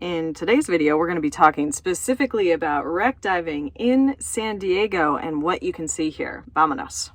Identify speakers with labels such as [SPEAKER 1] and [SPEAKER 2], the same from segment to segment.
[SPEAKER 1] In today's video, we're going to be talking specifically about wreck diving in San Diego and what you can see here. Vámonos.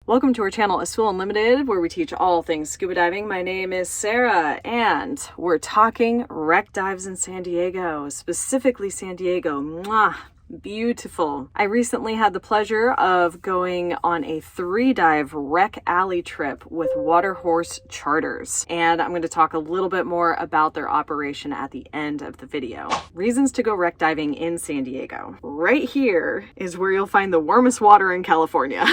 [SPEAKER 1] Welcome to our channel, Azul Unlimited, where we teach all things scuba diving. My name is Sarah, and we're talking wreck dives in San Diego, specifically San Diego. Mwah! Beautiful. I recently had the pleasure of going on a 3-dive wreck alley trip with Waterhorse Charters, and I'm going to talk a little bit more about their operation at the end of the video. Reasons to go wreck diving in San Diego. Right here is where you'll find the warmest water in California.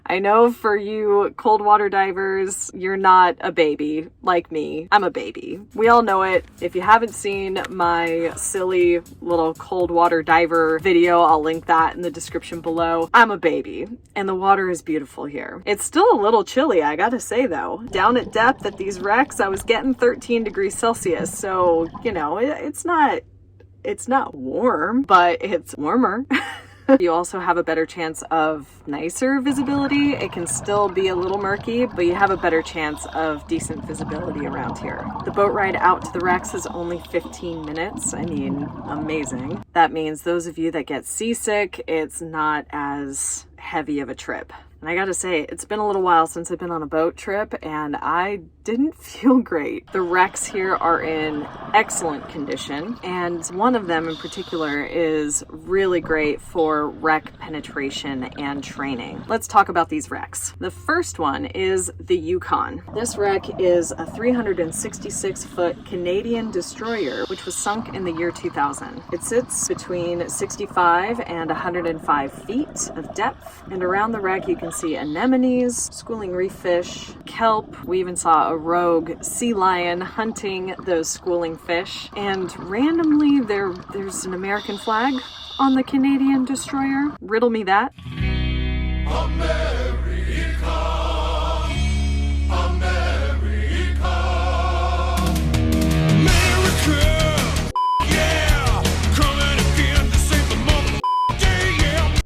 [SPEAKER 1] I know for you cold water divers, you're not a baby like me. I'm a baby. We all know it. If you haven't seen my silly little cold water diver video, I'll link that in the description below. I'm a baby, and the water is beautiful here. It's still a little chilly, I gotta say though. Down at depth at these wrecks, I was getting 13 degrees Celsius, so, you know, it's not warm, but it's warmer. You also have a better chance of nicer visibility. It can still be a little murky, but you have a better chance of decent visibility around here. The boat ride out to the wrecks is only 15 minutes. I mean, amazing. That means those of you that get seasick, it's not as heavy of a trip. And I gotta say, it's been a little while since I've been on a boat trip, and I didn't feel great. The wrecks here are in excellent condition, and one of them in particular is really great for wreck penetration and training. Let's talk about these wrecks. The first one is the Yukon. This wreck is a 366-foot Canadian destroyer, which was sunk in the year 2000. It sits between 65 and 105 feet of depth, and around the wreck you can see anemones, schooling reef fish, kelp. We even saw a rogue sea lion hunting those schooling fish. And randomly there's an American flag on the Canadian destroyer. Riddle me that. America, America, America, yeah, coming again to save the mother, yeah.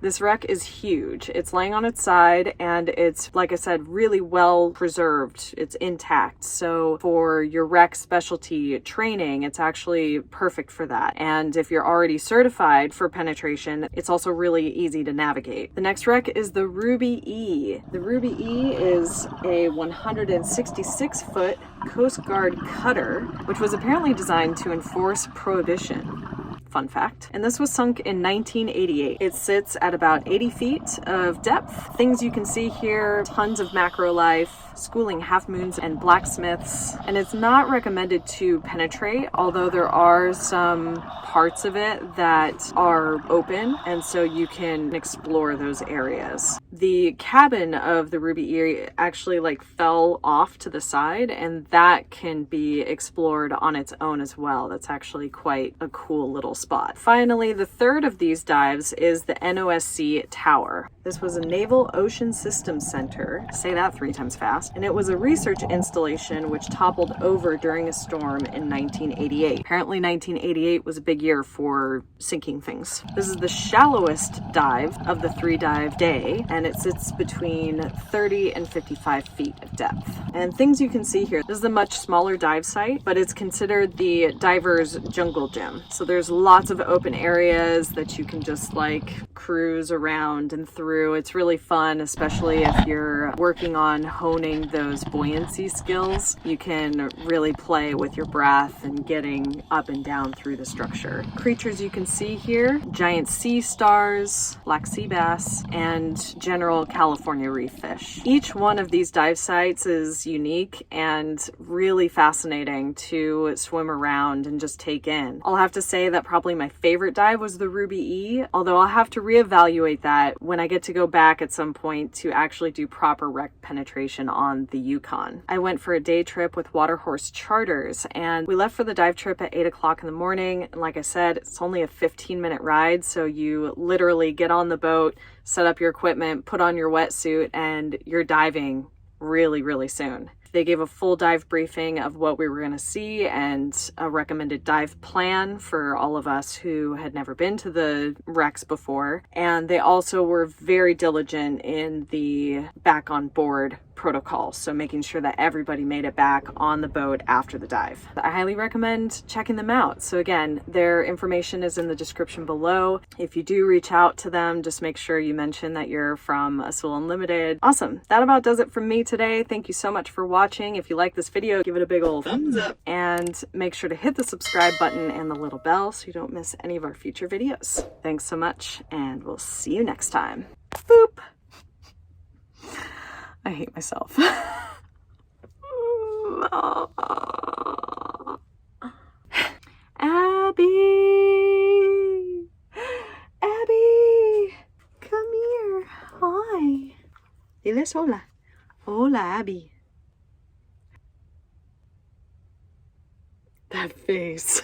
[SPEAKER 1] This wreck is huge. It's laying on its side, and it's, like I said, really well preserved. It's intact. So for your wreck specialty training, it's actually perfect for that. And if you're already certified for penetration, it's also really easy to navigate. The next wreck is the Ruby E. The Ruby E is a 166-foot Coast Guard cutter, which was apparently designed to enforce prohibition. Fun fact. And this was sunk in 1988. It sits at about 80 feet of depth. Things you can see here, tons of macro life, schooling half moons and blacksmiths. And it's not recommended to penetrate, although there are some parts of it that are open, and so you can explore those areas. The cabin of the Ruby E actually fell off to the side, and that can be explored on its own as well. That's actually quite a cool little spot. Finally, the third of these dives is the Nosc Tower. This was a Naval Ocean Systems Center, say that 3 times fast, and it was a research installation which toppled over during a storm in 1988. Apparently 1988 was a big year for sinking things. This is the shallowest dive of the 3-dive day, and it sits between 30 and 55 feet of depth. And things you can see here, this is a much smaller dive site, but it's considered the diver's jungle gym. So there's lots of open areas that you can just cruise around and through. It's really fun, especially if you're working on honing those buoyancy skills. You can really play with your breath and getting up and down through the structure. Creatures you can see here, giant sea stars, black sea bass, and general California reef fish. Each one of these dive sites is unique and really fascinating to swim around and just take in. I'll have to say that probably my favorite dive was the Ruby E, although I'll have to reevaluate that when I get to go back at some point to actually do proper wreck penetration on the Yukon. I went for a day trip with Waterhorse Charters, and we left for the dive trip at 8 o'clock in the morning. And like I said, it's only a 15-minute ride, so you literally get on the boat, set up your equipment, put on your wetsuit, and you're diving really, really soon. They gave a full dive briefing of what we were going to see and a recommended dive plan for all of us who had never been to the wrecks before. And they also were very diligent in the back on board protocol, so making sure that everybody made it back on the boat after the dive. I highly recommend checking them out. So again, their information is in the description below. If you do reach out to them, just make sure you mention that you're from Azul Unlimited. Awesome. That about does it from me today. Thank you so much for watching. If you like this video, give it a big old thumbs up and make sure to hit the subscribe button and the little bell so you don't miss any of our future videos. Thanks so much, and we'll see you next time. Boop. I hate myself. Abby! Abby! Come here. Hi. Diles hola. Hola, Abby. That face.